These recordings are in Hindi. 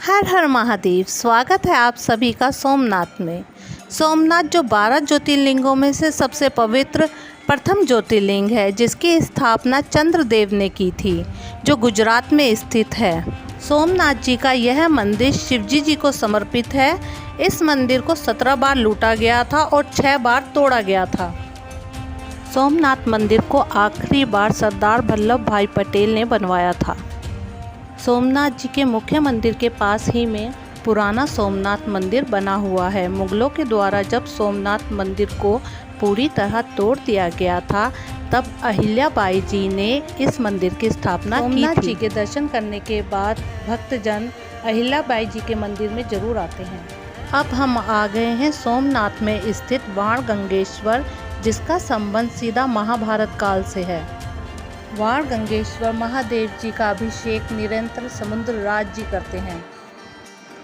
हर हर महादेव। स्वागत है आप सभी का सोमनाथ में। सोमनाथ जो 12 ज्योतिर्लिंगों में से सबसे पवित्र प्रथम ज्योतिर्लिंग है, जिसकी स्थापना चंद्रदेव ने की थी, जो गुजरात में स्थित है। सोमनाथ जी का यह मंदिर शिवजी जी को समर्पित है। इस मंदिर को 17 बार लूटा गया था और 6 बार तोड़ा गया था। सोमनाथ मंदिर को आखिरी बार सरदार वल्लभ भाई पटेल ने बनवाया था। सोमनाथ जी के मुख्य मंदिर के पास ही में पुराना सोमनाथ मंदिर बना हुआ है। मुगलों के द्वारा जब सोमनाथ मंदिर को पूरी तरह तोड़ दिया गया था, तब अहिल्याबाई जी ने इस मंदिर की स्थापना की थी। सोमनाथ जी के दर्शन करने के बाद भक्तजन अहिल्याबाई जी के मंदिर में जरूर आते हैं। अब हम आ गए हैं सोमनाथ में स्थित वाणगंगेश्वर, जिसका संबंध सीधा महाभारत काल से है। वाणगंगेश्वर महादेव जी का अभिषेक निरंतर समुद्र राज जी करते हैं।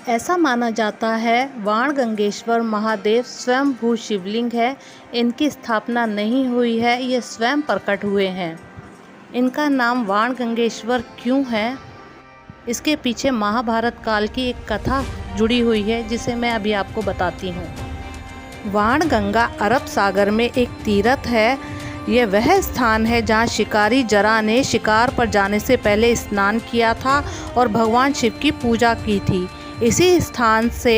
ऐसा माना जाता है वाणगंगेश्वर महादेव स्वयं भू शिवलिंग है। इनकी स्थापना नहीं हुई है, ये स्वयं प्रकट हुए हैं। इनका नाम वाणगंगेश्वर क्यों है, इसके पीछे महाभारत काल की एक कथा जुड़ी हुई है, जिसे मैं अभी आपको बताती हूँ। वाणगंगा अरब सागर में एक तीर्थ है। यह वह स्थान है जहाँ शिकारी जरा ने शिकार पर जाने से पहले स्नान किया था और भगवान शिव की पूजा की थी। इसी स्थान से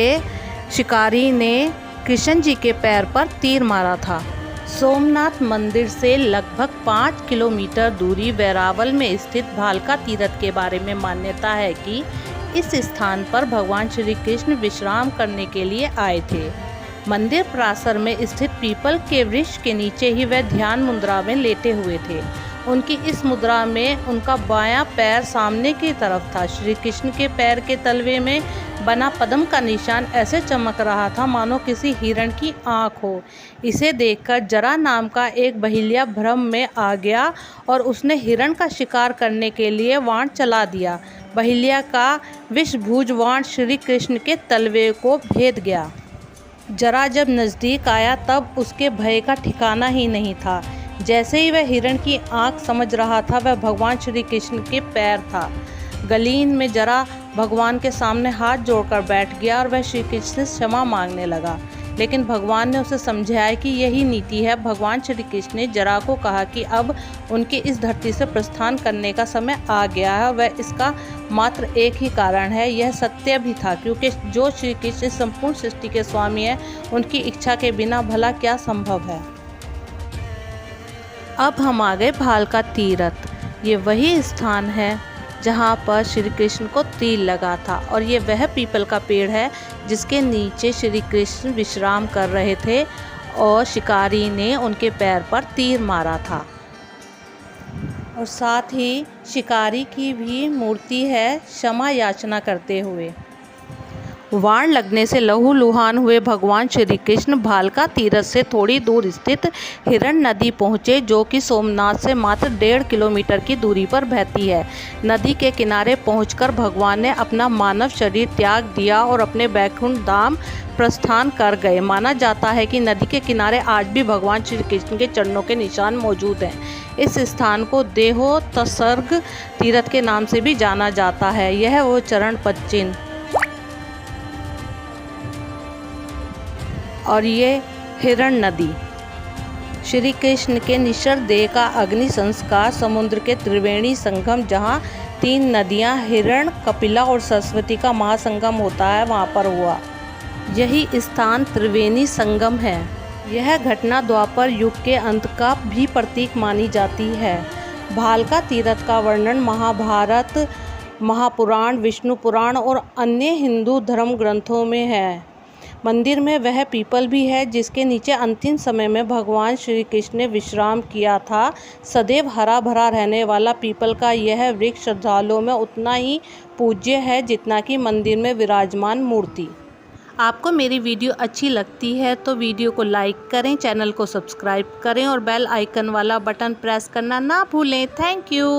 शिकारी ने कृष्ण जी के पैर पर तीर मारा था। सोमनाथ मंदिर से लगभग 5 किलोमीटर दूरी वेरावल में स्थित भालका तीर्थ के बारे में मान्यता है कि इस स्थान पर भगवान श्री कृष्ण विश्राम करने के लिए आए थे। मंदिर प्रासर में स्थित पीपल के वृक्ष के नीचे ही वह ध्यान मुद्रा में लेटे हुए थे। उनकी इस मुद्रा में उनका बायां पैर सामने की तरफ था। श्री कृष्ण के पैर के तलवे में बना पद्म का निशान ऐसे चमक रहा था मानो किसी हिरण की आंख हो। इसे देखकर जरा नाम का एक बहिलिया भ्रम में आ गया और उसने हिरण का शिकार करने के लिए वाण चला दिया। बहिलिया का विषभूज वाण श्री कृष्ण के तलवे को भेद गया। जरा जब नज़दीक आया तब उसके भय का ठिकाना ही नहीं था। जैसे ही वह हिरण की आंख समझ रहा था, वह भगवान श्री कृष्ण के पैर था। गलीन में जरा भगवान के सामने हाथ जोड़कर बैठ गया और वह श्री कृष्ण से क्षमा मांगने लगा, लेकिन भगवान ने उसे समझाया कि यही नीति है। भगवान श्री कृष्ण ने जरा को कहा कि अब उनके इस धरती से प्रस्थान करने का समय आ गया है। वह इसका मात्र एक ही कारण है। यह सत्य भी था, क्योंकि जो श्री कृष्ण संपूर्ण सृष्टि के स्वामी है, उनकी इच्छा के बिना भला क्या संभव है। अब हम आ गए भालका तीर्थ। ये वही स्थान है जहाँ पर श्री कृष्ण को तीर लगा था, और ये वह पीपल का पेड़ है जिसके नीचे श्री कृष्ण विश्राम कर रहे थे और शिकारी ने उनके पैर पर तीर मारा था। और साथ ही शिकारी की भी मूर्ति है क्षमा याचना करते हुए। वाण लगने से लहूलुहान हुए भगवान श्री कृष्ण भालका तीर्थ से थोड़ी दूर स्थित हिरण नदी पहुँचे, जो कि सोमनाथ से मात्र 1.5 किलोमीटर की दूरी पर बहती है। नदी के किनारे पहुंचकर भगवान ने अपना मानव शरीर त्याग दिया और अपने वैकुंठ धाम प्रस्थान कर गए। माना जाता है कि नदी के किनारे आज भी भगवान श्री कृष्ण के चरणों के निशान मौजूद हैं। इस स्थान को देहोत्सर्ग तीर्थ के नाम से भी जाना जाता है। यह वो चरण पद चिन्ह और ये हिरण नदी श्री कृष्ण के निश्चर देह का अग्नि संस्कार समुद्र के त्रिवेणी संगम, जहाँ 3 नदियाँ हिरण, कपिला और सरस्वती का महासंगम होता है, वहाँ पर हुआ। यही स्थान त्रिवेणी संगम है। यह घटना द्वापर युग के अंत का भी प्रतीक मानी जाती है। भालका तीर्थ का वर्णन महाभारत, महापुराण, विष्णु पुराण और अन्य हिंदू धर्म ग्रंथों में है। मंदिर में वह पीपल भी है जिसके नीचे अंतिम समय में भगवान श्री कृष्ण ने विश्राम किया था। सदैव हरा भरा रहने वाला पीपल का यह वृक्ष श्रद्धालुओं में उतना ही पूज्य है जितना कि मंदिर में विराजमान मूर्ति। आपको मेरी वीडियो अच्छी लगती है तो वीडियो को लाइक करें, चैनल को सब्सक्राइब करें और बेल आइकन वाला बटन प्रेस करना ना भूलें। Thank you.